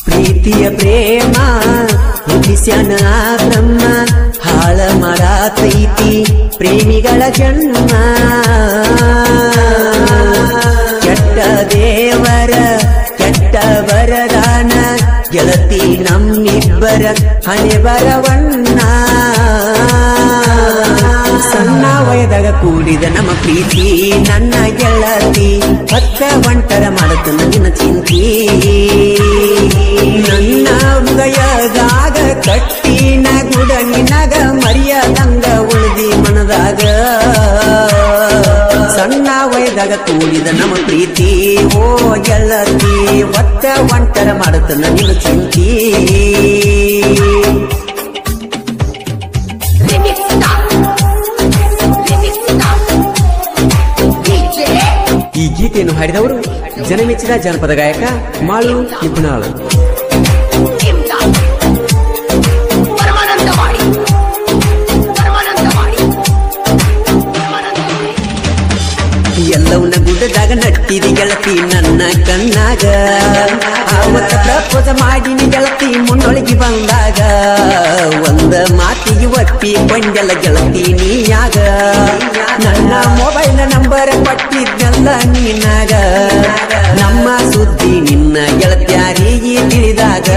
ಪ್ರೀತಿಯ ಪ್ರೇಮ ಹುಟ್ಟಿಸ್ಯಾನ ಬ್ರಹ್ಮ ಹಾಳ ಮಾಡತೈತಿ ಪ್ರೇಮಿಗಳ ಜನ್ಮ ಕೆಟ್ಟ ದೇವರ ಕೆಟ್ಟ ವರದಾನ ಗೆಳತಿ ನಮ್ಮಿಬ್ಬರ ಹಣೆ ಬರವಣ್ಣ ಸಣ್ಣ ವಯದಾಗ ಕೂಡಿದ ನಮ್ಮ ಪ್ರೀತಿ ನನ್ನ ಗೆಳತಿ ಹತ್ತ ಒಂಟರ ಮಾಡತ ನನ್ನ ಚಿಂತಿ ನನ್ನ ಹೃದಯದಾಗ ಕಟ್ಟಿನ ಗುಡ ನಿನಗ ಮರಿಯದಂಗ ಉಳಿದಿ ಮನದಾಗ ಸಣ್ಣ ವಯದಾಗ ಕೂಡಿದ ನಮ್ಮ ಪ್ರೀತಿ ಓ ಗೆಳತಿ ಒತ್ತ ಒಂಟರ ಮಾಡತ ನನ್ನ ಚಿಂತಿ ಈ ಗೀತೆಯನ್ನು ಹಾಡಿದವರು ಜನಮೆಚ್ಚಿದ ಜಾನಪದ ಗಾಯಕ ಮಾಳು ನಿಪುಣಾಳು. ಎಲ್ಲವನ್ನ ಗುಡ್ಡದಾಗ ನಟ್ಟಿದಿ ಗೆಳತಿ ನನ್ನ ಕಣ್ಣಾಗ ಆವತ್ತ ಪ್ರಪೋಸ ಮಾಡಿನಿ ಗೆಳತಿ ಮುನ್ನೊಳಗಿ ಬಂದಾಗ ಒಂದ ಮಾತಿಗೆ ಒಪ್ಪಿ ಕೊಂಡೆಲ್ಲ ಗೆಳತಿ ನೀಯಾಗ ನನ್ನ ಮೊಬೈಲ್ ನಂಬರ್ ಕೊಟ್ಟಿದ್ದೆಲ್ಲ ನೀನಾಗ ನಮ್ಮ ಸುದ್ದಿ ನಿನ್ನ ಗೆಳತ್ಯಾರಿಗೆ ತಿಳಿದಾಗ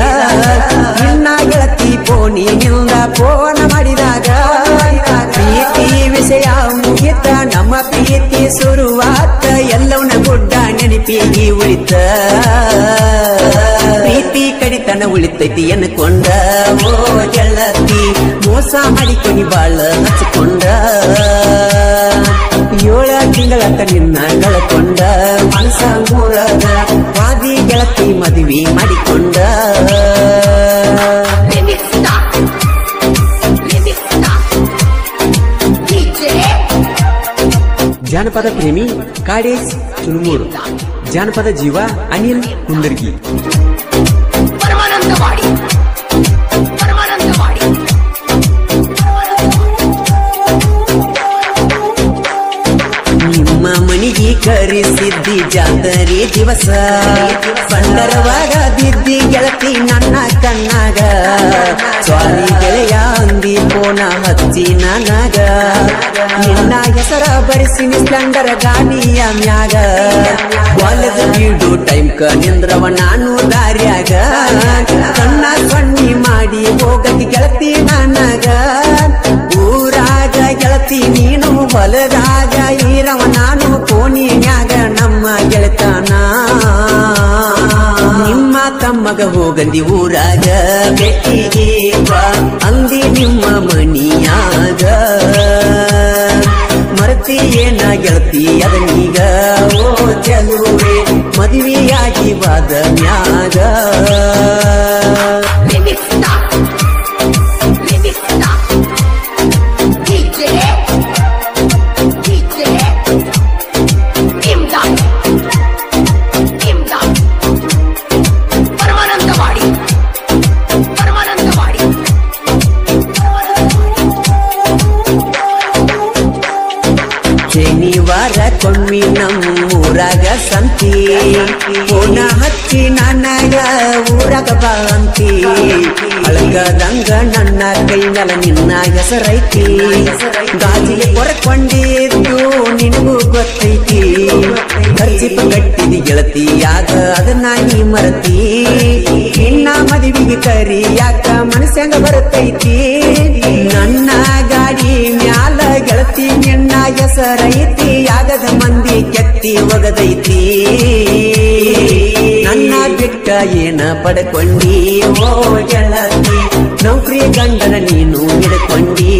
ನಿನ್ನ ಗೆಳತಿ ಫೋನಿನಿಂದ ಫೋನ್ ಮಾಡಿದಾಗ ಪ್ರೀತಿ ವಿಷಯ ಮುಗಿತ ನಮ್ಮ ಪ್ರೀತಿ ಶುರುವಾತ ಎಲ್ಲವನ್ನ ಗುಡ್ಡ ನೆನಪಿಗೆ ಉಳಿತ ಪ್ರೀತಿ ಕಡಿತನ ಉಳಿತೈತಿ ಎನ್ಕೊಂಡ ಓ ಗೆಳತಿ ಮೋಸ ಮಾಡಿಕೊನಿ ಬಾಳ ಹಚ್ಕೊಂಡ 7 ತಿಂಗಳತ್ತ ನಿನ್ನ ಕಳಕೊಂಡ ಮನಸ ಮೂಳದ ವಾದಿ ಗೆಳತಿ ಮದುವೆ ಮಾಡಿಕೊಂಡ ಜಾನಪದ ಪ್ರೇಮಿ ಕಾಡೇಶ್ ಚುನುಮೂರು ಜಾನಪದ ಜೀವ ಅನಿಲ್ ಕುಂದರ್ಗಿ ನಿಮ್ಮ ಮನಿಗೆ ಕರೆಸಿದ್ದಿ ಜಾತರಿ ದಿವಸ ಬಂಡರವಾಗದಿದ್ದಿ ಗೆಳತಿ ನನ್ನ ಕಣ್ಣಾಗ ಸ್ವಾಮಿ ಗೆಳೆಯ ಅಂದಿ ಫೋನ ಹಚ್ಚಿ ನನಗ ನಿನ್ನ ಹೆಸರ ಬರಿಸಿನಿ ಸ್ಪ್ಲೆಂಡರ್ ಗಾಡಿಯ ಮ್ಯಾಗ ಹೊಲದ ಬೀಡು ಟೈಮ್ ಕ ನಿಂದ್ರವ ನಾನು ದಾರ್ಯಾಗ ಕಣ್ಣ ಕಣ್ಣಿ ಮಾಡಿ ಹೋಗತಿ ಗೆಳತಿ ನನಗ ಊರಾಗ ಗೆಳತಿ ನೀನು ಹೊಲದಾಗ ಇರವ ನಾನು ಕೋಣಿನ್ಯಾಗ ನಮ್ಮ ಗೆಳತನ ನಿಮ್ಮ ತಮ್ಮಗ ಹೋಗಂದಿ ಊರಾಗ ಬೆಟ್ಟಿಗೆ ಅಂದಿ ನಿಮ್ಮ ಮನಿಯಾಗ ಮರತಿ ಏನ ಗೆಳತಿ ಅದನೀಗ ಓ ಚೆಲುವೆ ಮದುವೆಯಾಗಿ ಬಾದ ಮ್ಯಾಗ ಶನಿವಾರ ಕೊಮ್ಮಿ ನಮ್ಮೂರಾಗ ಸಂತಿ ಫೋನ ಹಚ್ಚಿ ನನಗ ಊರಾಗ ಬಂತಿ ಅಳಗದಂಗ ನನ್ನ ಕೈ ಮೇಲೆ ನಿನ್ನ ಹೆಸರೈತಿ ಗಾಜಿಗೆ ಕೊರಕೊಂಡಿದ್ದು ನಿನಗೂ ಗೊತ್ತೈತಿ ಖರ್ಚಿಪ ಕಟ್ಟಿದಿ ಗೆಳತಿ ಯಾಕ ಅದನ್ನ ನೀ ಮರತಿ ನಿನ್ನ ಮದುವೆಗೆ ಕರಿ ಯಾಕ ಮನಸ್ಸಂಗ ಬರುತ್ತೈತಿ ನನ್ನ ಗಾಡಿ ಮ್ಯಾಲ ಗೆಳತಿ ನಿನ್ನ ಹೆಸರೈತಿ ಆಗದ ಮಂದಿ ಕೆತ್ತಿ ಒಗದೈತಿ ನನ್ನ ಬಿಟ್ಟ ಏನ ಪಡ್ಕೊಂಡಿ ಓ ಗೆಳತಿ ನೌಕರಿ ಗಂಡನ ನೀನು ಹಿಡ್ಕೊಂಡಿ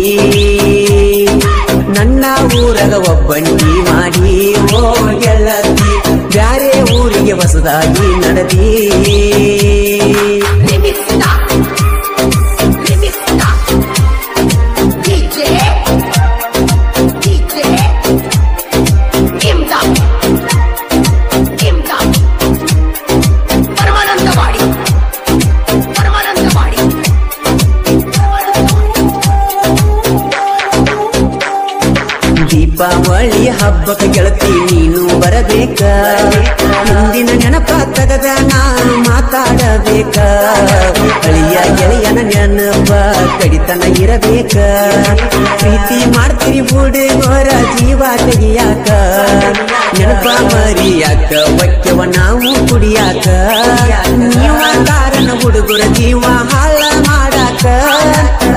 ನನ್ನ ಊರಾಗ ಒಬ್ಬಂಡಿ ಮಾಡಿ ಓ ಗೆಳತಿ ಬ್ಯಾರೆ ಊರಿಗೆ ಹೊಸದಾಗಿ ನಡೆದಿ ದೀಪಾವಳಿ ಹಬ್ಬಕ್ಕೆ ಗೆಳತಿ ನೀನು ಬರಬೇಕ ಮುಂದಿನ ನೆನಪ ತಗದ ನಾನು ಮಾತಾಡಬೇಕ ಹಳಿಯ ಗೆಳೆಯನ ನೆನಪ ಕಡಿತನ ಇರಬೇಕ ಪ್ರೀತಿ ಮಾಡ್ತೀರಿ ಹುಡುಗರ ಜೀವ ತೆಗಿಯಾಕ ನೆನಪ ಮರಿಯಾಕ ಒಕ್ಕವ ನಾವು ಕುಡಿಯಾಕ ನೀವ ಕಾರಣ ಹುಡುಗರ ಜೀವ ಹಾಳ ಮಾಡಾಕ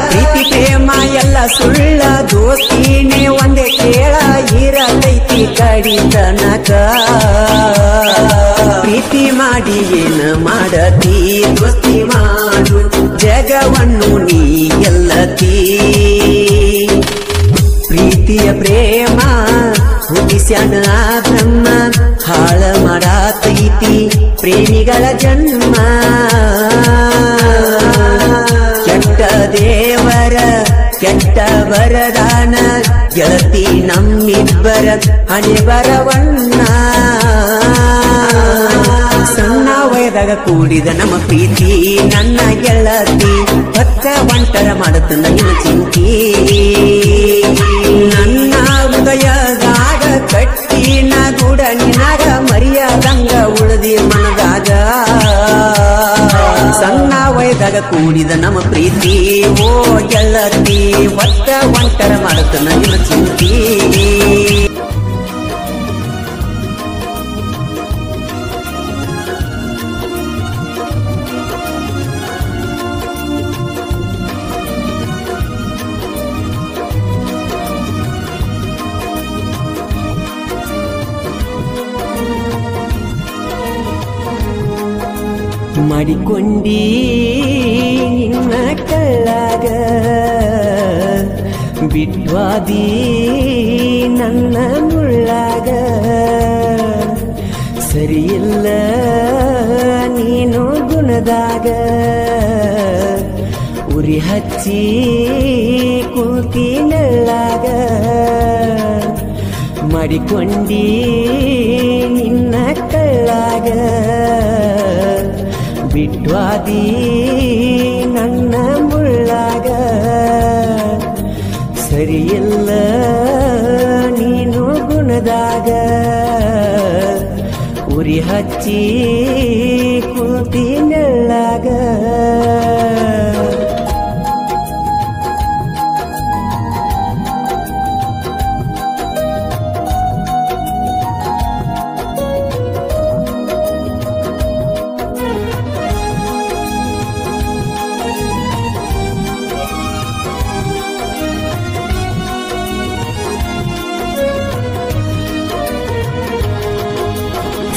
ಪ್ರೀತಿ ಪ್ರೇಮ ಎಲ್ಲ ಸುಳ್ಳ ದೋಸ್ತಿನೇ ಒಂದೇ ಕೇಳ ಇರತೈತಿ ಕಡಿತನಕ ಪ್ರೀತಿ ಮಾಡಿ ಏನ ಮಾಡತಿ ದೋಸ್ತಿ ಮಾಡು ಜಗವನ್ನು ನೀ ಗೆಲ್ಲತಿ ಪ್ರೀತಿಯ ಪ್ರೇಮ ಹುಟ್ಟಿಸ್ಯಾನ ಬ್ರಹ್ಮ ಹಾಳ ಮಾಡತೈತಿ ಪ್ರೇಮಿಗಳ ಜನ್ಮ ಕೆಟ್ಟ ದೇವರ ಕೆಟ್ಟ ವರದಾನ ಗೆಳತಿ ನಮ್ಮಿಬ್ಬರ ಹಣೆ ಬರವಣ್ಣ ಸಣ್ಣ ವಯದಾಗ ಕೂಡಿದ ನಮ್ಮ ಪ್ರೀತಿ ನನ್ನ ಗೆಳತಿ ಪಕ್ಕ ಒಂಟರ ಮಾಡುತ್ತ ನಿನ್ನ ಚಿಂತಿ ನನ್ನ ಹೃದಯದಾಗ ಕಟ್ಟಿನ ಗುಡ ನಿನಗ ಮರಿಯದಂಗ ಉಳದಿ ಮನದಾಗ ಸಣ್ಣ ವಯದಾಗ ಕೂಡಿದ ನಮ್ಮ ಪ್ರೀತಿ ಓ ಗೆಳತಿ ಪಕ್ಕ ಒಂಟರ ಮಾಡುತ್ತ ನಿನ್ನ ಚಿಂತಿ ಮಾಡಿಕೊಂಡಿ ನಿನ್ನ ಕಳ್ಳಾಗ ಬಿಟ್ವಾದಿ ನನ್ನ ಮುಳ್ಳಾಗ ಸರಿಯಿಲ್ಲ ನೀನು ಗುಣದಾಗ ಉರಿ ಹಚ್ಚಿ ಕೂತಿ ನೆಳ್ಳಾಗ ಮಾಡಿಕೊಂಡಿ ನಿನ್ನ ಕಳ್ಳಾಗ ಬಿಟ್ವಾದಿ ನನ್ನ ಮುಳ್ಳಾಗ ಸರಿಯಿಲ್ಲ ನೀನು ಗುಣದಾಗ ಉರಿ ಹಚ್ಚಿ ಕೂತಿ ನೆಳ್ಳಾಗ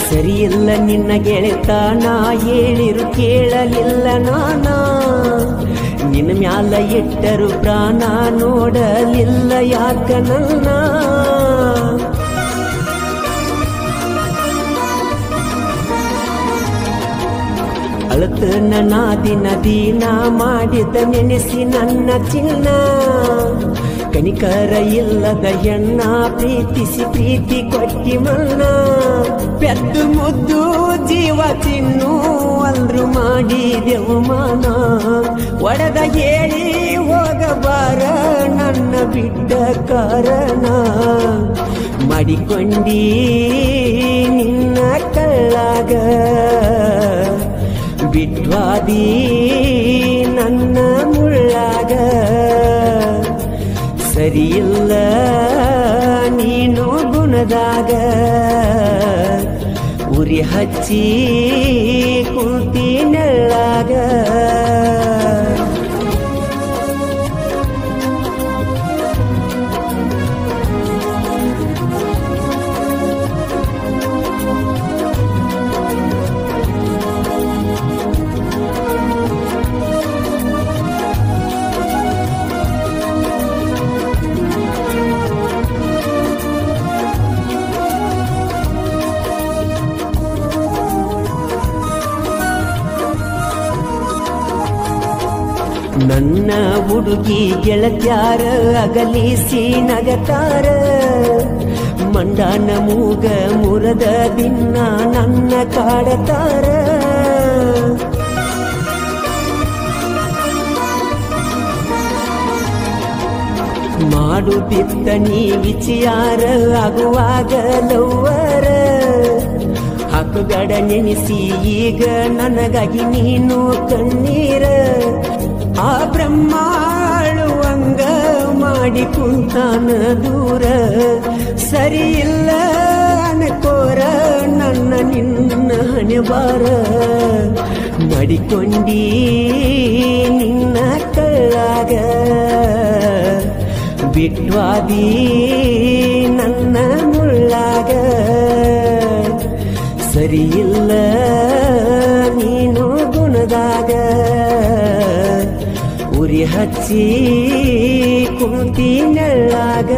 ಸರಿಯಿಲ್ಲ ನಿನ್ನ ಗೆಳೆತನ ಹೇಳಿರು ಕೇಳಲಿಲ್ಲ ನಾನ ನಿನ್ನ ಮ್ಯಾಲ ಇಟ್ಟರು ಪ್ರಾಣ ನೋಡಲಿಲ್ಲ ಯಾಕ ನನ್ನ ಅಳತ ನನ್ನ ದಿನ ಮಾಡಿದ ನೆನೆಸಿ ನನ್ನ ಚಿನ್ನ ಕನಿಕರ ಇಲ್ಲದ ಹೆಣ್ಣ ಪ್ರೀತಿಸಿ ಪ್ರೀತಿ ಕೊಟ್ಟಿ ಮನ್ನ ಪೆದ್ದು ಮುದ್ದು ಜೀವ ತಿನ್ನು ಅಂದ್ರು ಮಾಡಿದೆವು ಮಾನ ಒಡೆದ ಹೇಳಿ ಹೋಗಬಾರ ನನ್ನ ಬಿಟ್ಟ ಕಾರಣ ಮಾಡಿಕೊಂಡಿ ನಿನ್ನ ಕಳ್ಳಾಗ ಬಿಟ್ವಾದಿ ನನ್ನ ಮುಳ್ಳಾಗ ಸರಿಯಿಲ್ಲ ನೀನು ಗುಣದಾಗ ಉರಿ ಹಚ್ಚಿ ಕೂತಿ ನೆಳ್ಳಾಗ ನನ್ನ ಹುಡುಗಿ ಗೆಳತ್ಯಾರ ಅಗಲಿಸಿ ನಗತಾರ ಮಂಡಾನ ಮೂಗ ಮುರದ ದಿನ ನನ್ನ ಕಾಡತಾರ ಮಾಡುತ್ತಿತ್ತ ನೀ ವಿಚಾರ ಆಗುವಾಗ ಲವ್ವರ ಹಾಕುಗಡ ನೆನೆಸಿ ಈಗ ನನಗಾಗಿ ನೀನು ಕಣ್ಣೀರ ಆ ಬ್ರಹ್ಮಾಳುವಂಗ ಮಾಡಿ ಕುಂತಾನ ದೂರ ಸರಿ ಇಲ್ಲ ಅನ್ಕೋರ ನನ್ನ ನಿನ್ನ ಹಣೆಬಾರ ಮಾಡಿಕೊಂಡಿ ನಿನ್ನ ಕಳ್ಳಾಗ ಬಿಟ್ವಾದಿ ನನ್ನ ಮುಳ್ಳಾಗ ಸರಿಯಿಲ್ಲ ನೀನು ಗುಣದಾಗ ಉರಿ ಹಚ್ಚಿ ಕುಂತಿ ನೆಳ್ಳಾಗ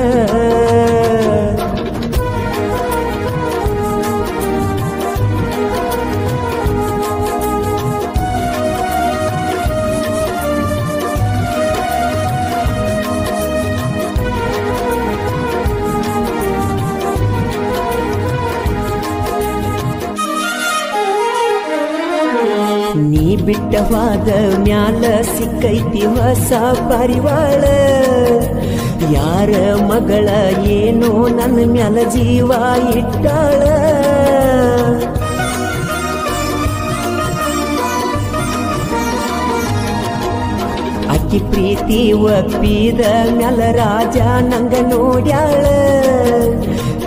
ನೀ ಬಿಟ್ಟವಾದ ಮ್ಯಾಲ ಸಿಕ್ಕೈತಿ ಹೊಸ ಪರಿವಾಳ ಯಾರ ಮಗಳ ಏನೋ ನನ್ನ ಮ್ಯಾಲ ಜೀವ ಇಟ್ಟಾಳ ಅಕ್ಕಿ ಪ್ರೀತಿ ಒಪ್ಪಿದ ಮ್ಯಾಲ ರಾಜ ನಂಗ ನೋಡ್ಯಾಳ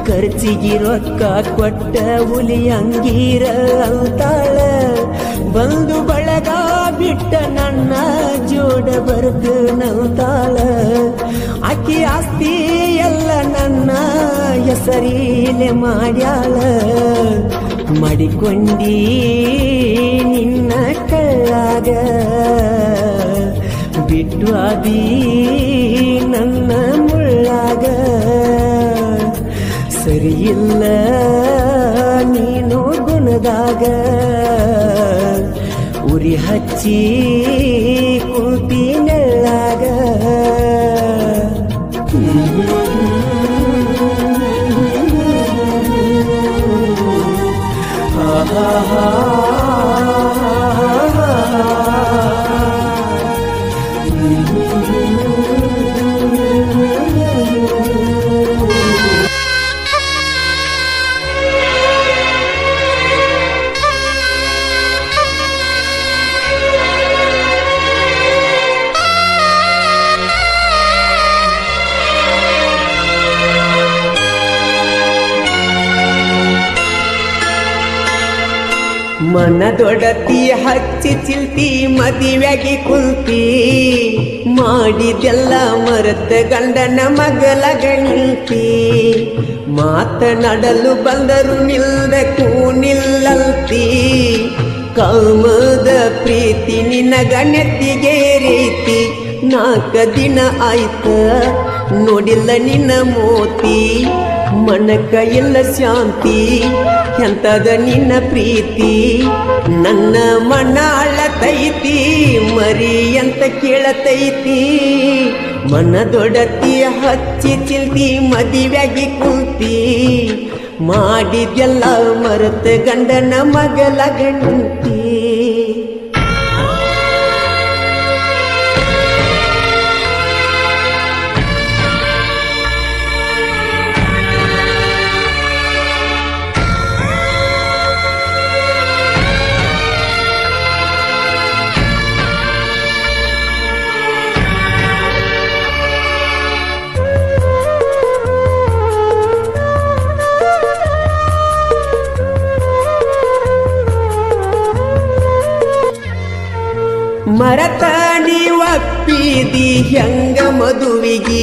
ಖರ್ಚಿಗೆ ರೊಕ್ಕ ಕೊಟ್ಟ ಹುಲಿ ಅಂಗೀರ ಅಂತಾಳ ಬಂದು ಬಳಗ ಬಿಟ್ಟ ನನ್ನ ಜೋಡ ಬರ್ದು ನಲ್ತಾಳ ಆಕಿ ಆಸ್ತಿ ಎಲ್ಲ ನನ್ನ ಹೆಸರೀಲೆ ಮಾಡ್ಯಾಳ ಮಾಡಿಕೊಂಡಿ ನಿನ್ನ ಕಳ್ಳಾಗ ಬಿಟ್ಟು ಅದಿ ನನ್ನ ಮುಳ್ಳಾಗ ಸರಿಯಿಲ್ಲ ನೀನು ಗುಣದಾಗ ಉರಿ ಹಚ್ಚಿ ಕುಂತಿ ನೆಳ್ಳಾಗ ಮನದೊಡತಿ ಹಚ್ಚಿ ಚಿಲ್ತಿ ಮದುವೆಗೆ ಕುಂತಿ ಮಾಡಿದೆಲ್ಲ ಮರೆತ ಗಂಡನ ಮಗಲಗ ನಿಲ್ತಿ ಮಾತನಾಡಲು ಬಂದರು ನಿಲ್ಲದಕ್ಕೂ ನಿಲ್ಲಲ್ತಿ ಕಾಮದ ಪ್ರೀತಿ ನಿನಗ ನೆತ್ತಿಗೆ ರೀತಿ 4 ದಿನ ಆಯ್ತ ನೋಡಿಲ್ಲ ನಿನ್ನ ಮೋತಿ ಮನಕ ಇಲ್ಲ ಶಾಂತಿ ಎಂತದ ನಿನ್ನ ಪ್ರೀತಿ ನನ್ನ ಮನ ಅಳತೈತಿ ಮರಿ ಅಂತ ಕೇಳತೈತಿ ಮನದೊಡತಿ ಹಚ್ಚಿ ಚಿಲ್ತಿ ಮದುವೆಗೆ ಕುಂತಿ ಮಾಡಿದೆಲ್ಲ ಮರೆತ ಗಂಡನ ಮಗಲ ಗಂಟಿ ಮರತ ನೀವಪ್ಪಿದಿ ಹೆಂಗ ಮದುವಿಗಿ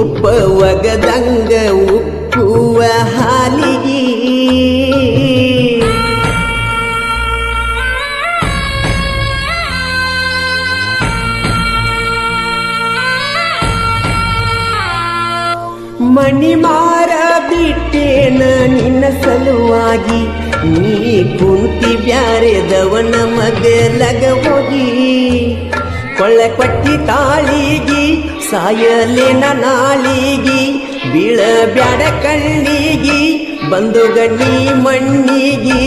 ಉಪ್ಪ ಒಗದಂಗ ಉಕ್ಕುವ ಹಾಲಿಗಿ ಮಣಿ ಮಾರ ಬಿಟ್ಟೇನ ನಿನ್ನ ಸಲುವಾಗಿ ನೀ ಕುಂತಿ ಬ್ಯಾರೆದವನ ಮಗಲಗ ಹೋಗಿ ಕೊಳ್ಳೆ ಕೊಟ್ಟಿ ತಾಳಿಗಿ ಸಾಯಲೇನ ನಾಳಿಗಿ ಬೀಳ ಬ್ಯಾಡ ಕಣ್ಣಿಗಿ ಬಂದು ಗಣ್ಣಿ ಮಣ್ಣಿಗಿ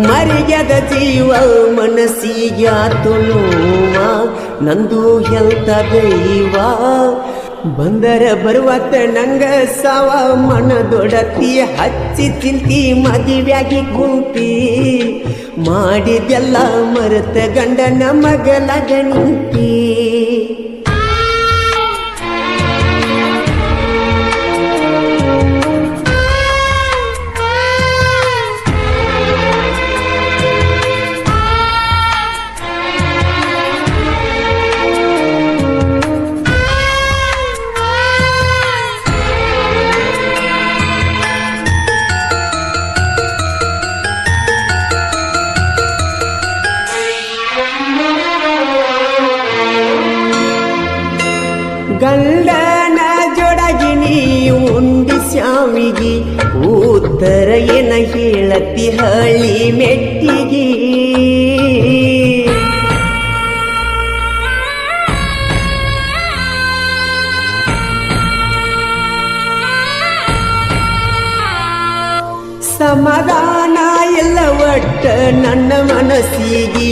ಮರಿಯದ ಜೀವ ಮನಸ್ಸಿಗ್ಯಾತು ನೋವ ನಂದು ಹೆಲ್ತ ದೈವ ಬಂದರ ಬರುವತ್ತ ನಂಗ ಸಾವ ಮನದೊಡತಿ ಹಚ್ಚಿ ಚಿಂತಿ ಮದುವೆಯಾಗಿ ಕುಂತಿ ಮಾಡಿದೆಲ್ಲ ಮರೆತ ಗಂಡನ ಮಗಲಾಗ ನಿಂತಿ ಗಂಡನ ಜೋಡಾಗಿನಿ ಉಂಡಿ ಸ್ಯಾಮಿಗಿ ಉತ್ತರ ಏನ ಹೇಳತಿ ಹಳ್ಳಿ ಮೆಟ್ಟಿಗಿ ಸಮಾಧಾನ ಎಲ್ಲ ಒಟ್ಟ ನನ್ನ ಮನಸ್ಸಿಗಿ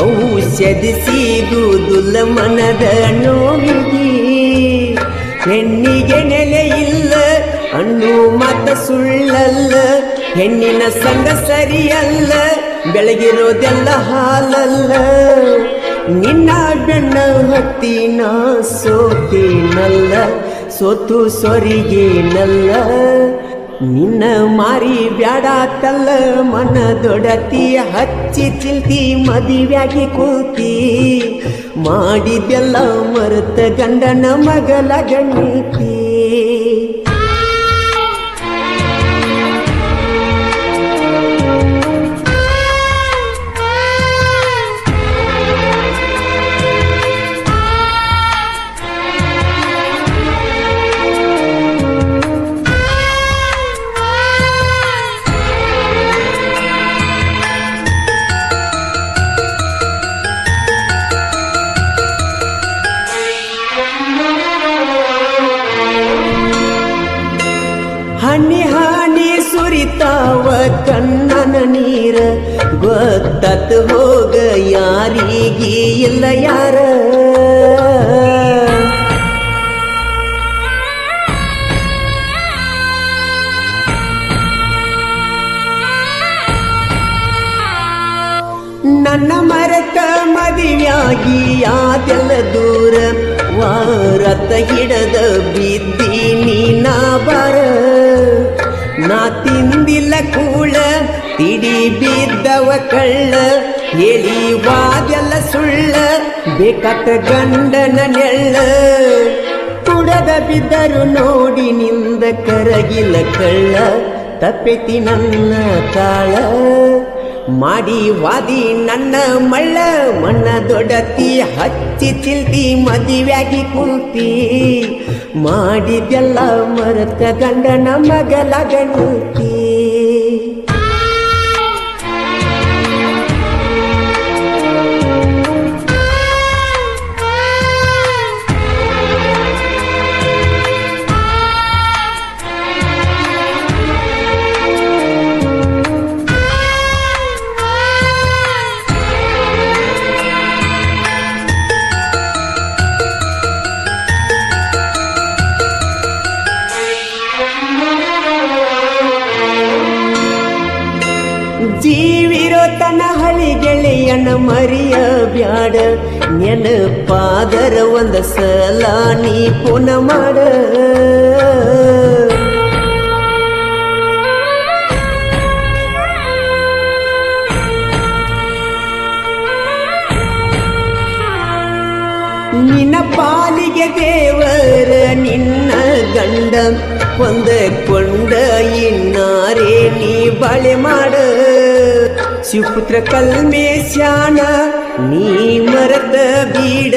ಔಷಧಿ ಸಿಗುವುದಿಲ್ಲ ಮನದ ನೋವಿಗಿ ಹೆಣ್ಣಿಗೆ ನೆಲೆ ಇಲ್ಲ ಅನ್ನು ಮಾತ ಸುಳ್ಳಲ್ಲ ಹೆಣ್ಣಿನ ಸಂಗ ಸರಿಯಲ್ಲ ಬೆಳಗಿರೋದೆಲ್ಲ ಹಾಲಲ್ಲ ನಿನ್ನ ಬೆಣ್ಣ ಹತ್ತಿ ನಾ ಸೋತೇನಲ್ಲ ಸೋತು ಸೊರಿಗೇನಲ್ಲ ನಿನ್ನ ಮಾರಿ ಬ್ಯಾಡಾತಲ್ಲ ಮನದೊಡತಿ ಹಚ್ಚಿ ಚಿಲ್ತಿ ಮದುವೆಯಾಗಿ ಕೂತಿ ಮಾಡಿದೆಲ್ಲ ಮರೆತ ಗಂಡನ ಮಗಲಾಗ ನಿಂತಿ ಹನಿ ಹನಿ ಸುರಿತಾವ ಕಣ್ಣನ ನೀರ ಗೊತ್ತತ್ ಹೋಗ ಯಾರಿಗಿ ಇಲ್ಲ ಯಾರ ನನ್ನ ಮರೆತ ಮದುವೆಯಾಗಿ ಯಾದೆಲ್ಲ ದೂರ ವಾರತ ಹಿಡದ ಬಿದ್ದೀನಿ ನಾ ಬಾರ ನಾ ತಿಂದಿಲ್ಲ ಕೂಳ ತಿಡಿ ಬಿದ್ದವ ಕಳ್ಳ ಹೇಳಿ ವಾದೆಲ್ಲ ಸುಳ್ಳ ಬೇಕಾತ ಗಂಡನ ನೆಳ್ಳ ಕುಡದ ಬಿದ್ದರು ನೋಡಿ ನಿಂದ ಕರಗಿಲ್ಲ ಕಳ್ಳ ತಪ್ಪೆತಿ ನನ್ನ ತಾಳ ಮಾಡಿ ವಾದಿ ನನ್ನ ಮಳ್ಳ ಮಣ್ಣ ದೊಡತಿ ಹಚ್ಚಿ ಚಿಲ್ತಿ ಮದುವೆಯಾಗಿ ಕುಂತಿ ಮಾಡಿದೆಲ್ಲ ಮರೆತ ಗಂಡನ ಮಗಲಾಗ ನಿಂತಿ ಜೀವಿರೋ ತನ್ನ ಹಳಿ ಗೆಳೆಯನ ಮರಿಯ ಬ್ಯಾಡ ನೆನಪಾದರ ಒಂದ ಸಲ ನೀ ಪುನ ಮಾಡ ನಿನ್ನ ಪಾಲಿಗೆ ದೇವರ ನಿನ್ನ ಗಂಡ ಹೊಂದಕೊಂಡ ಇನ್ನಾರೇ ನೀ ಬಾಳೆ ಮಾಡ ಶಿವಪುತ್ರ ಕಲ್ಮೇಶ್ಯಾನ ನೀ ಮರೆತ ಬೀಡ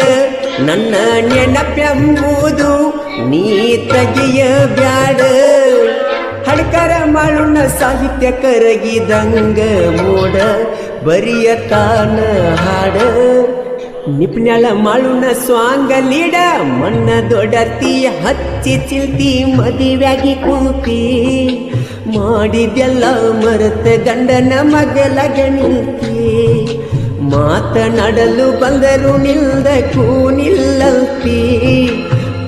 ನನ್ನ ನೆನಪೆಂಬುದು ನೀ ತೆಗೆಯ ಬ್ಯಾಡ ಹಡ್ಕರ ಮಾಳುಣ ಸಾಹಿತ್ಯ ಕರಗಿದಂಗ ಮೋಡ ಬರಿಯ ತಾನ ಹಾಡ ನಿಪ್ನ್ಯಾಳ ಮಾಳುನ ಸ್ವಾಂಗ ಲೀಡ ಮಣ್ಣ ದೊಡತಿ ಹಚ್ಚಿ ಚಿಲ್ತಿ ಮದುವೆಯಾಗಿ ಕೂತಿ ಮಾಡಿದೆಲ್ಲ ಮರೆತ ಗಂಡನ ಮಗಲಾಗ ನಿಂತಿ ಮಾತನಾಡಲು ಬಂದರು ನಿಲ್ದ ಕೂನಿಲ್ಲಲ್ತಿ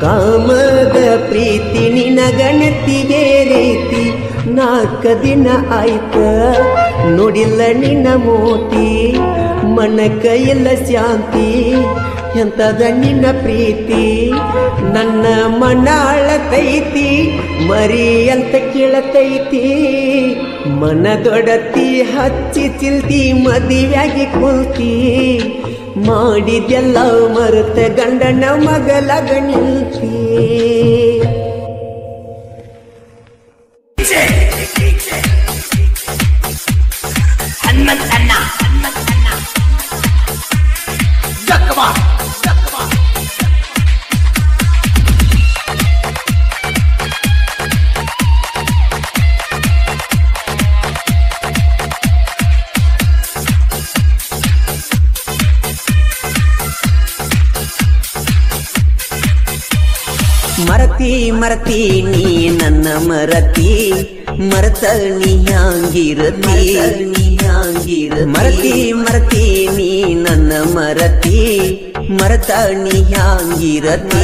ಕಾಮದ ಪ್ರೀತಿ ನಿನಗಣತಿಗೆ ರೀತಿ 4 ದಿನ ಆಯ್ತ ನೋಡಿಲ್ಲ ನಿನ್ನ ಮೋತಿ ಮನಕ ಎಲ್ಲ ಶಾಂತಿ ಎಂತದ ನಿನ್ನ ಪ್ರೀತಿ ನನ್ನ ಮನಾಳತೈತಿ ಮರಿ ಅಂತ ಕೇಳತೈತಿ ಮನದೊಡತಿ ಹಚ್ಚಿ ಚಿಲ್ತಿ ಮದುವೆಯಾಗಿ ಕುಲ್ತಿ ಮಾಡಿದೆಲ್ಲ ಮರೆತ ಗಂಡನ ಮಗಲಾಗ ನಿಲ್ತಿ ಹನುಮಂತಣ್ಣ ಮರತಿ ನೀ ನನ್ನ ಮರತಿ ಮರತ ನೀ ಹ್ಯಾಂಗಿರತಿ ಮರತಿ ನೀ ನನ್ನ ಮರತಿ ಮರತ ನೀ ಹ್ಯಾಂಗಿರತಿ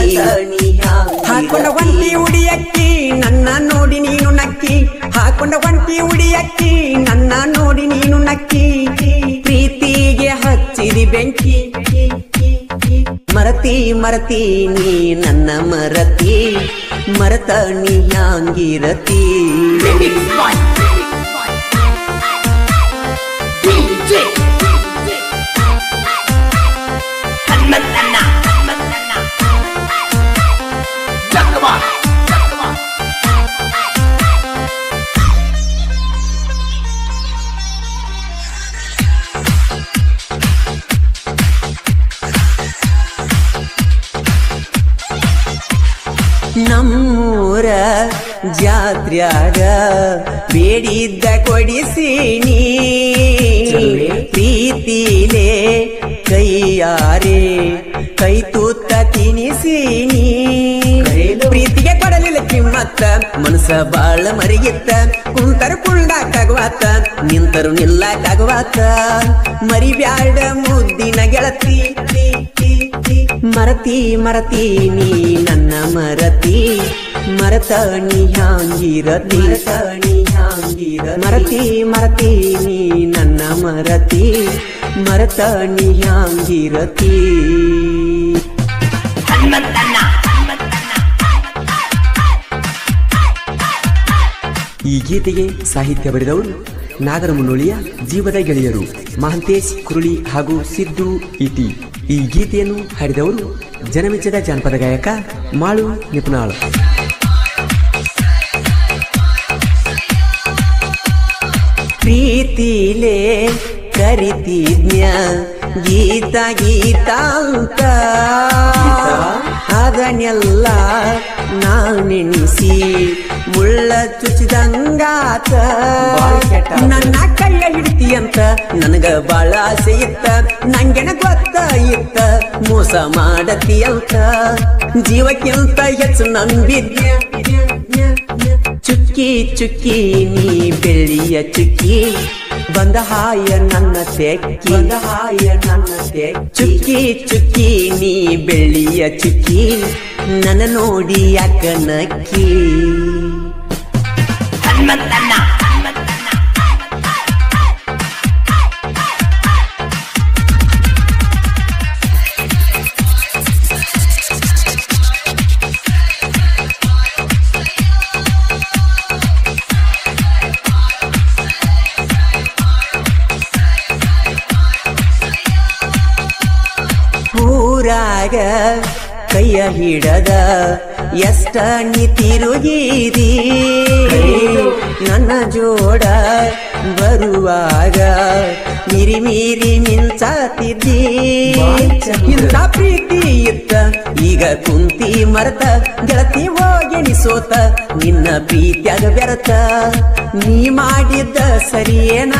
ಹಾಕೊಂಡ ಒಂಟಿ ಉಡಿಯಕ್ಕಿ ನನ್ನ ನೋಡಿ ನೀನು ನಕ್ಕಿ ಹಾಕೊಂಡ ಒಂಟಿ ಉಡಿಯಕ್ಕಿ ನನ್ನ ನೋಡಿ ನೀನು ನಕ್ಕಿ ಪ್ರೀತಿಗೆ ಹಚ್ಚಿದಿ ಬೆಂಕಿ ಮರತಿ ನೀ ನನ್ನ ಮರತಿ ಮರತ ನೀ ಹ್ಯಾಂಗಿರತಿ ನಮ್ಮೂರ ಜಾತ್ರ್ಯಾಗ ಬೇಡಿದ್ದ ಕೊಡಿಸೀನಿ ಪ್ರೀತಿಲೇ ಕೈಯಾರೆ ಕೈ ತೂತ ತಿನಿಸೀನಿ ಪ್ರೀತಿಗೆ ಕೊಡಲಿಲ್ಲ ಕಿಮ್ಮತ್ತ ಮನಸ ಬಾಳ ಮರಿಗಿತ್ತ ಕುಂತರು ಕುಳ್ಳಾಕಾಗುವಾತ ನಿಂತರು ನಿಲ್ಲಾಕಾಗುವಾತ ಮರಿಬ್ಯಾಡ ಮುದ್ದಿನ ಗೆಳತಿ ಮರತಿ ನೀ ನನ್ನ ಮರತಿ ಮರತ ನೀ ಹ್ಯಾಂಗಿರತಿ ಮರತಿ ನೀ ನನ್ನ ಮರತಿ ಮರತ ನೀ ಹ್ಯಾಂಗಿರತಿ ಈ ಗೀತೆಗೆ ಸಾಹಿತ್ಯ ಬರೆದವರು ನಾಗರ ಮುನ್ನೋಳಿಯ ಜೀವದ ಗೆಳೆಯರು ಮಹಂತೇಶ್ ಕುರುಳಿ ಹಾಗೂ ಸಿದ್ದು ಇಟಿ. ಈ ಗೀತೆಯನ್ನು ಹಾಡಿದವರು ಜನಮೆಚ್ಚದ ಜಾನಪದ ಗಾಯಕ ಮಾಳು ನಿಪುಣಾಳ್. ಪ್ರೀತಿಲೇ ಕರಿತಿದ್ನ್ಯ ಗೀತ ಅಂತ ಅದನ್ನೆಲ್ಲ ನಾನೆನಿಸಿ ಮುಳ್ಳ ಚುಚ್ಚಿದಂಗಾತ ನನ್ನ ಕೈಯ ಹಿಡಿತಿ ಅಂತ ನನಗ ಬಾಳ ಆಸೆ ಇತ್ತ ನಂಗೆನ ಗೊತ್ತ ಇತ್ತ ಮೋಸ ಮಾಡತಿ ಅಂತ ಜೀವಕ್ಕಿಂತ ಹೆಚ್ಚು ನಂಬಿದ್ಯ ಚುಕ್ಕಿ ನೀ ಬೆಳ್ಳಿಯ ಚುಕ್ಕಿ ಬಂದ ಹಾಯ ನನ್ನ ತೆಕ್ಕಿ ಚುಕ್ಕಿ ನೀ ಬೆಳ್ಳಿಯ ಚುಕ್ಕಿ ನನ್ನ ನೋಡಿ ಯಾಕ ನಕ್ಕಿ ಊರಾಗ ಕೈಯ ಹಿಡದ ಎಷ್ಟ ನೀ ತಿರುಗಿದಿ ನನ್ನ ಜೋಡ ಬರುವಾಗ ಮಿರಿ ಮಿಂಚಾತಿದ್ದಿ ಇಂಥ ಪ್ರೀತಿ ಇತ್ತ ಈಗ ಕುಂತಿ ಮರತ ಗೆಳತಿ ಹೋಗಿ ಸೋತ ನಿನ್ನ ಪ್ರೀತ್ಯಾಗ ಬೆರತ ನೀ ಮಾಡಿದ್ದ ಸರಿಯೇನ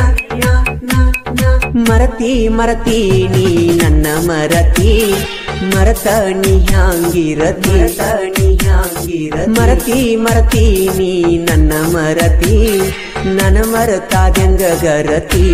ಮರತಿ ನೀ ನನ್ನ ಮರತಿ ಮರತ ನೀ ಹ್ಯಾಂಗಿರತಿ ಮರತಿ ನೀ ನನ್ನ ಮರತಿ ನನ್ನ ಮರತಾದ್ಯಂಗ ಗರತಿ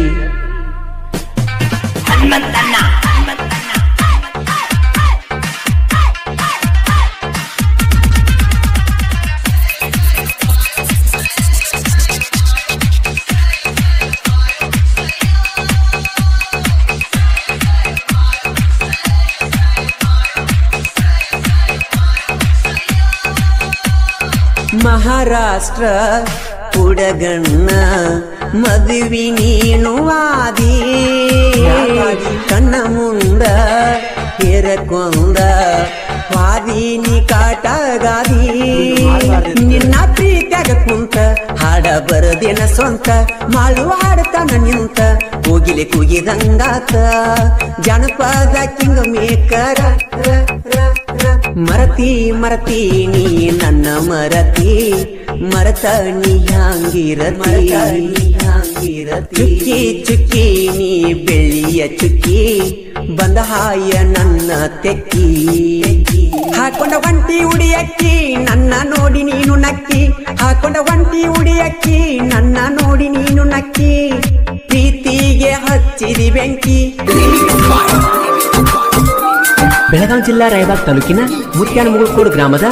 ಮಹಾರಾಷ್ಟ್ರ ಹುಡುಗಣ್ಣ ಮದುವೆ ನೀನು ಆದಿ ಕಣ್ಣ ಮುಂದ ಹೇರಕೊಂಡ ವಾದಿನಿ ಕಾಟಗಾದಿ ನಿನ್ನ ಪ್ರೀತಿಯಾಗ ಕುಂತ ಹಾಡ ಬರದೇನ ಸ್ವಂತ ಮಾಳು ಹಾಡ್ತಾನ ನಿಂತ ಹೋಗಿಲೆ ಕೂಗಿದಂಗಾತ ಜನಪದ ಕಿಂಗ ಮೇಕರ ಮರತಿ ಮರತಿ ನೀ ನನ್ನ ಮರತಿ ಮರತ ನೀ ಹ್ಯಾಂಗಿರತಿ ಚುಕ್ಕಿ ಚುಕ್ಕಿ ನೀ ಬೆಳ್ಳಿಯ ಚುಕ್ಕಿ ಬಂದ ಹಾಯ ನನ್ನ ತೆಕ್ಕಿ ಹಾಕೊಂಡ ಒಂಟಿ ಉಡಿಯಕ್ಕಿ ನನ್ನ ನೋಡಿ ನೀನು ನಕ್ಕಿ ಹಾಕೊಂಡ ಒಂಟಿ ಉಡಿಯಕ್ಕಿ ನನ್ನ ನೋಡಿ ನೀನು ನಕ್ಕಿ ಪ್ರೀತಿಗೆ ಹಚ್ಚಿದಿ ಬೆಂಕಿ. ಬೆಳಗಾವಿ ಜಿಲ್ಲಾ ರಾಯಬಾಗ್ ತಾಲೂಕಿನ ಮುತ್ಯಾನಮುಗುಳ್ಕೋಡು ಗ್ರಾಮದ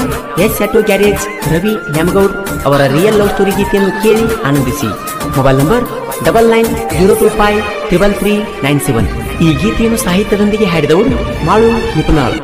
S auto garage Ravi Nyamagoud ಅವರ ರಿಯಲ್ ಲವ್ ಸ್ಟೋರಿ ಗೀತೆಯನ್ನು ಕೇಳಿ ಆನಂದಿಸಿ. Mobile number 9902533397. ಈ ಗೀತೆಯನ್ನು ಸಾಹಿತ್ಯದೊಂದಿಗೆ ಹಾಡಿದವರು ಮಾಳು ನಿಪುಣಾಳ್.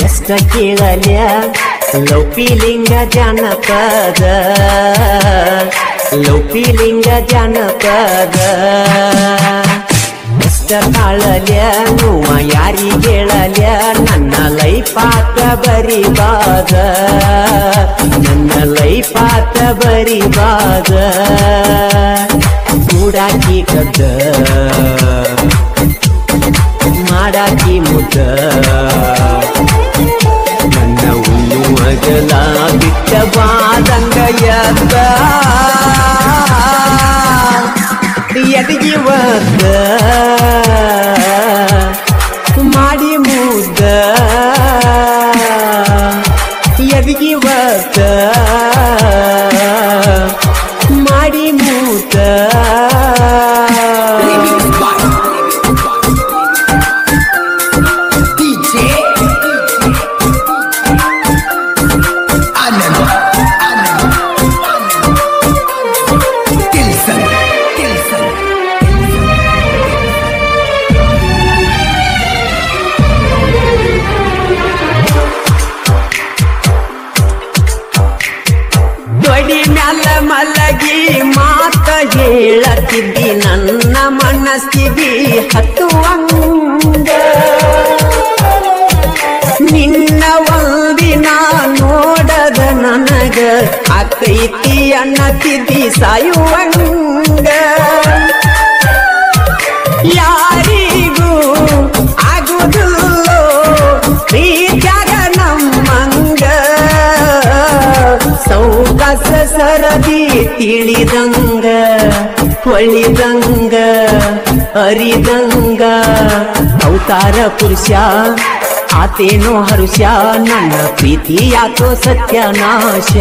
ಎಷ್ಟ ಕೇಳಲ್ಯ ಲೌಪಿಲಿಂಗ ಜಾನಪದ ಎಷ್ಟ ತಾಳಲ್ಯ ನೋವ ಯಾರಿಗೇಳಲ್ಯ ನನ್ನ ಲೈಫಾತ ಬರಿಬಾದ ಕೂಡಾಕಿ ಕದ್ದ ಮಾಡಾಕಿ ಮುದ್ದ ನನ್ನ ಉಣ್ಣು ಮಗಲ ಬಿಟ್ಟವಾದಂಗ ಎದಗಿ ಒದ್ದ ಮಾಡಿ ಮುದ್ದ ಎದಗಿ ಒದ್ದ ಮಾಡಿ ಮುದ್ದ ಮಲಗಿ ಮಾತ ಹೇಳತಿದ್ದಿ ನನ್ನ ಮನಸ್ಸಿಗೆ ಹತ್ತುವಂಗ ನಿನ್ನ ಒಂದಿನ ನೋಡದ ನನಗ ಆಕೈತಿ ಅನ್ನತಿದ್ದಿ ಸಾಯುವಂಗ ಯಾರಿಗೂ ಆಗುವುದಿಲ್ಲೋ ಪ್ರೀತ್ಯಾಗ ನಮ್ಮಂಗ ಸೌಕಾಸ ಸರದಿ ತಿಳಿದಂಗ ಹೊಳಿದಂಗ ಅರಿದಂಗ ಅವತಾರ ಪುರುಷ ಆತೇನೋ ಹರುಷ ನನ್ನ ಪ್ರೀತಿಯಾತೋ ಸತ್ಯನಾಶ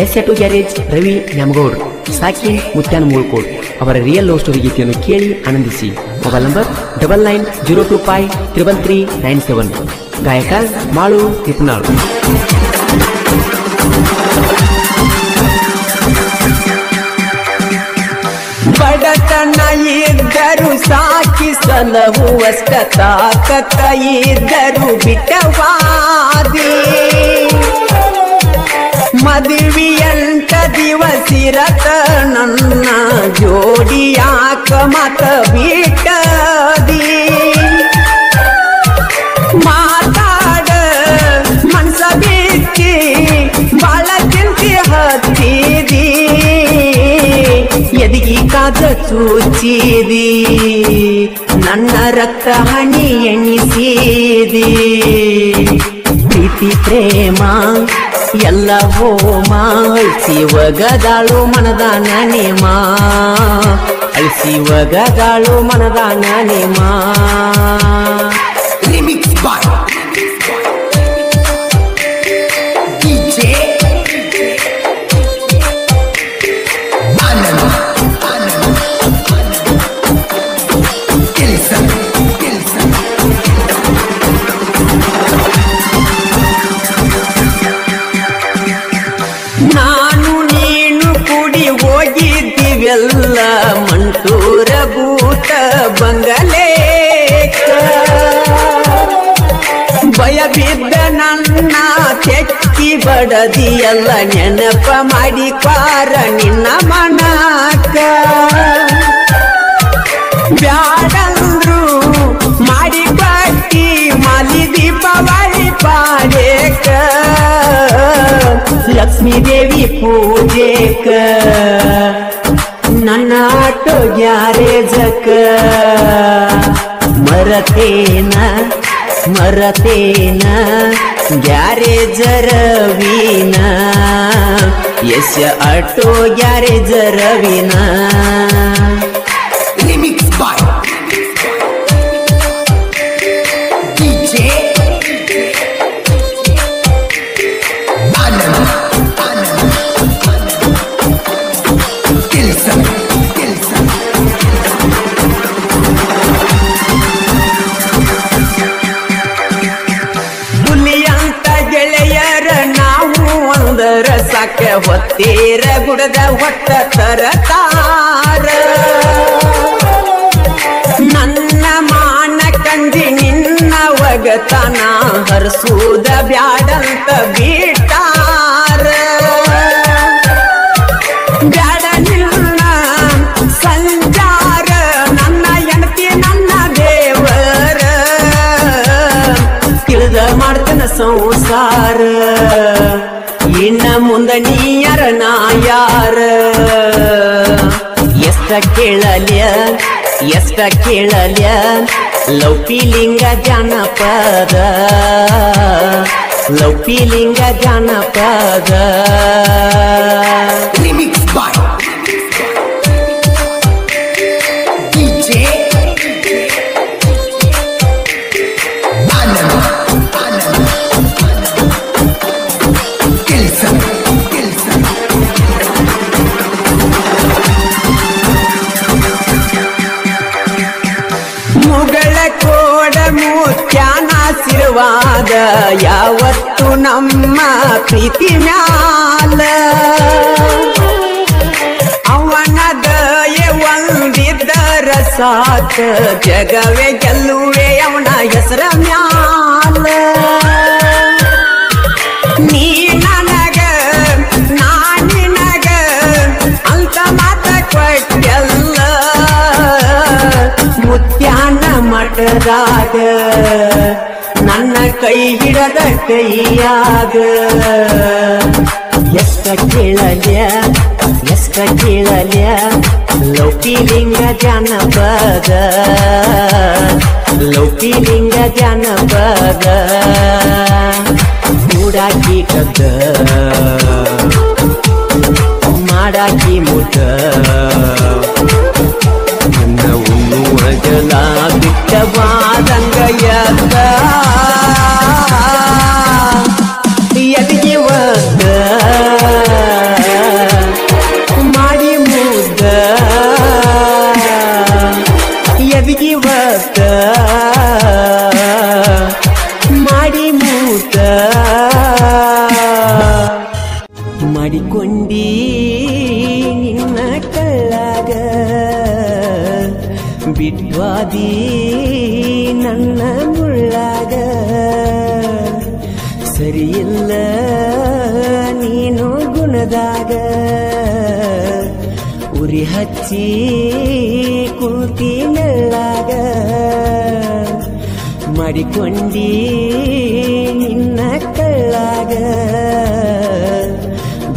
S auto garage Ravi Nyamagoud ಸಾಕಿನ್ ಮುತ್ಯಾನಮುಗುಳ್ಕೋಡ್ ಅವರ ರಿಯಲ್ ಲವ್ ಸ್ಟೋರಿ ಗೀತೆಯನ್ನು ಕೇಳಿ ಆನಂದಿಸಿ. Mobile number 9902533397. ಗಾಯಕ ಮಾಳು ನಿಪುಣಾಳ್. ಬಡತನ ಇದ್ದರು ಸಾಕಿ ಸಲಹುವಷ್ಟ ತಾಕತ್ತ ಇದ್ದರು ಬಿಟ್ಟವಾದಿ ಮದುವೆಯಂಟ ದಿವಸಿರತ ನನ್ನ ಜೋಡಿಯಾಕ ಮತ ಬಿಟ್ಟದಿ ಮಾತಾಡ ಮನ್ಸ ಬಿಚ್ಚಿ ಬಾಳ ಚಿಂತೆ ಹತ್ತಿದಿ ಎದಗಿ ಕಾದ ಚೂಚಿದಿ ನನ್ನ ರಕ್ತ ಹಣಿ ಎಣಿಸಿದಿ ಪ್ರೀತಿ ಪ್ರೇಮ ಎಲ್ಲ ಹೋಮ ಶಿವಗದಾಳು ಮನದ ನೇಮ ಅಳಿಸಿ ಒಗದಾಳು ಮನದಾನ ನೇಮ ನಾನು ನೀನು ಕೂಡಿ ಹೋಗಿದ್ದೀವೆಲ್ಲ ಮಂಟೂರ ಭೂತ ಬಂಗಲೇಕ ಭಯ ಬಿದ್ದ ನನ್ನ ತೆಕ್ಕಿ ಬಡದಿಯಲ್ಲ ನೆನಪ ಮಾಡಿ ಪಾರ ನಿನ್ನ ಮನಕ ಬ್ಯಾಡಂದ್ರು ಮಾಡಿ ಕಟ್ಟಿ ಮಾಲಿ ದೀಪಾವಳಿ ಪಾಡೇಕ ಲಕ್ಷ್ಮೀ ದೇವಿ ಪೂಜೆಕ ನನ್ನ ಆಟೋ ಗ್ಯಾರೇಜಕ ಮರತೇನ ಗ್ಯಾರೇಜ ರವೀನ ಯಶ ಆಟೋ ಗ್ಯಾರೇಜ ರವೀನ ಸಾಕ ಹೊತ್ತೀರ ಗುಡದ ಹೊತ್ತ ತರತಾರ ನನ್ನ ಮಾನ ಕಂಡಿ ನಿನ್ನ ಒಗತನ ಹರ್ಸೂದ ಬ್ಯಾಡಂತ ಬಿಟ್ಟಾರ ಬ್ಯಾಡ ನಿನ್ನ ಸಂಚಾರ ನನ್ನ ಎಣತಿ ನನ್ನ ದೇವರ ತಿಳಿದ ಮಾಡ್ತನ ಸಂಸಾರ ಇನ್ನ ಮುಂದ ನೀಯರ ನಾ ಯಾರ ಎಷ್ಟ ಕೇಳಲ್ಯ ಲೌಪಿಲಿಂಗ ಜಾನಪದ ಮುಗಳ ಕೋಡ ಮುತ್ಯಾನಾಶೀರ್ವಾದ ಯಾವತ್ತು ನಮ್ಮ ಪ್ರೀತಿ ಮ್ಯಾಲ ಅವನ ದಯೆ ಒಂದಿದ್ದರ ಸಾಕ ಜಗವೇ ಗೆಲ್ಲುವೆ ಅವನ ಹೆಸರ ಮ್ಯಾಲ ನೀ ನನಗ ನಾ ನಿನಗ ಅಂತ ಮಾತ ಕೊಟ್ಟೆಲ್ಲ ಮುತ್ಯಾನ ಮಠದಾಗ ನನ್ನ ಕೈ ಹಿಡದ ಕೈಯಾಗ ಎಷ್ಟ ಕೇಳಲ್ಯ ಲೌಕಿಲಿಂಗ ಜಾನಪದ ಮೂಡಾಕಿ ಕದ್ದ ಮಾಡಾಕಿ ಮುದ್ದ ನನ್ನ ಉಣ್ಣುವಗಲ ಬಿಟ್ಟವಾದಂಗ ಎದ್ದ ಎದಿಗೆ ಒದ್ದ ಮಾಡಿ ಮುದ್ದ ಎದಿಗೆ ಒದ್ದ ಮಾಡಿ ಮುದ್ದ ಮಾಡಿಕೊಂಡಿ ನಿನ್ನ ಕಳ್ಳಾಗ ಬಿಟ್ವಾದಿ ನನ್ನ ಮುಳ್ಳಾಗ ಸರಿಯಿಲ್ಲ ನೀನು ಗುಣದಾಗ ಉರಿ ಹಚ್ಚಿ ಕುಂತಿ ನೆಳ್ಳಾಗ ಮಾಡಿಕೊಂಡಿ ನಿನ್ನ ಕಳ್ಳಾಗ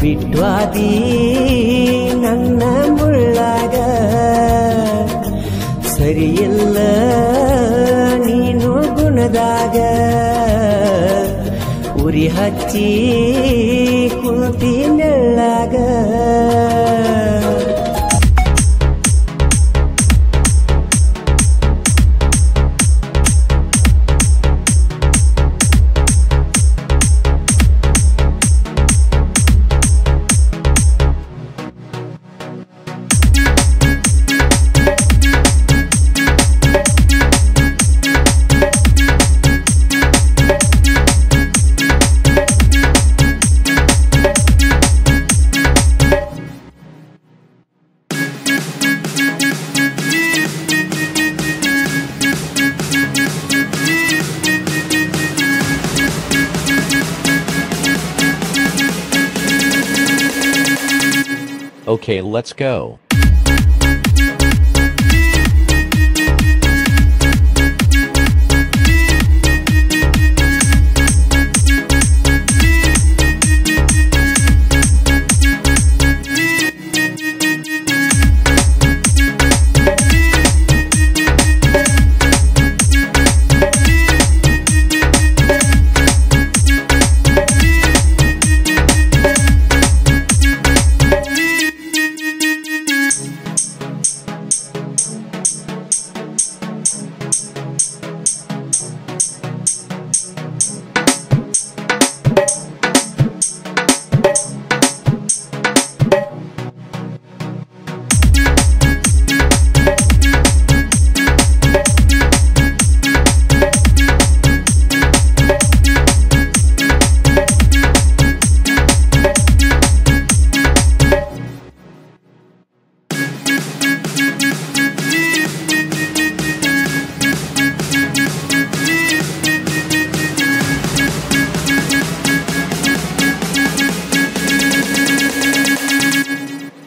ಬಿಟ್ವಾದಿ ನನ್ನ ಮುಳ್ಳಾಗ ಸರಿಯಿಲ್ಲ ನೀನು ಗುಣದಾಗ ಉರಿ ಹಚ್ಚಿ ಕುಂತಿ ನೆಳ್ಳಾಗ Okay, let's go.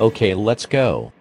Okay, let's go.